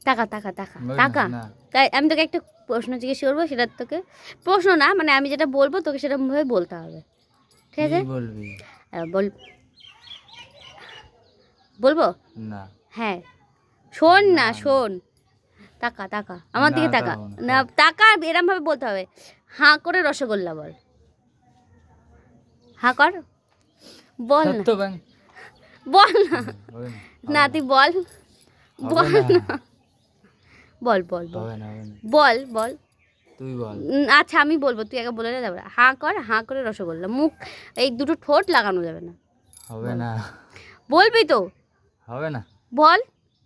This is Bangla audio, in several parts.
টাকা টাকা টাকা টাকা। তাই আমি তোকে একটা প্রশ্ন জিজ্ঞেস করবো, সেটা তোকে প্রশ্ন না মানে আমি যেটা বলবো তোকে সেটা ভাবে বলতে হবে, ঠিক আছে? বলবি? বল, বলবো না। হ্যাঁ শোন না শোন, টাকা টাকা আমার দিকে টাকা না, টাকা এরম ভাবে বলতে হবে। হাঁ করে রসগোল্লা বল, হাঁ কর, বল না বল না, না তুই বল, বল না, বল বল বল বল বল তুই বল। আচ্ছা আমি বলবো, তুই আগে বলে যাবে। হাঁ কর, হাঁ করে রসগোল্লা, মুখ এই দুটো ঠোঁট লাগানো যাবে না। হবে না। বলবি তো? হবে না, বল।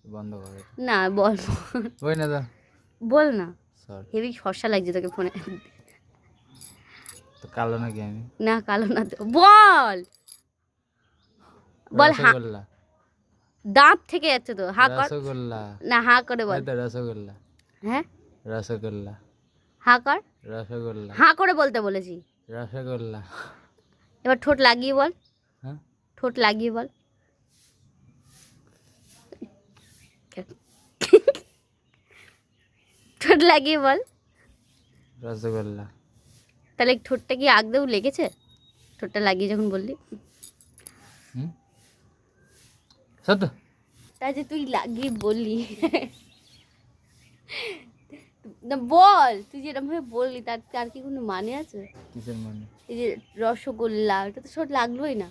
বন্ধ করে না বল, ওই না তো বল না। হেভি ফর্সা লাগছে তোকে ফোনে। তো কালো নাকি আমি? না কালো না তো, বল বল। হ্যাঁ দাঁত থেকে যাচ্ছে তো, হাঁ কর। রসগোল্লা না হাঁ করে বল। রসগোল্লা। হ্যাঁ রসগোল্লা। হাঁ কর, রসগোল্লা। হাঁ করে বলতে বলেছি। রসগোল্লা। এবার ঠোঁট লাগিয়ে বল। হ্যাঁ ঠোঁট লাগিয়ে বল। ঠোঁট লাগিয়ে বল। রসগোল্লা। তাহলে ঠোঁটটা কি আগদেও লেগেছে? ঠোঁটটা লাগিয়ে যখন বললি সত্য তা যে তুই লাগিয়ে বললি না, বল তুই যেরকম ভাবে বললি তার তার কি কোনো মানে আছে? কিসের মানে? এই যে রসগোল্লা, এটা তো ঠোঁট লাগলোই না।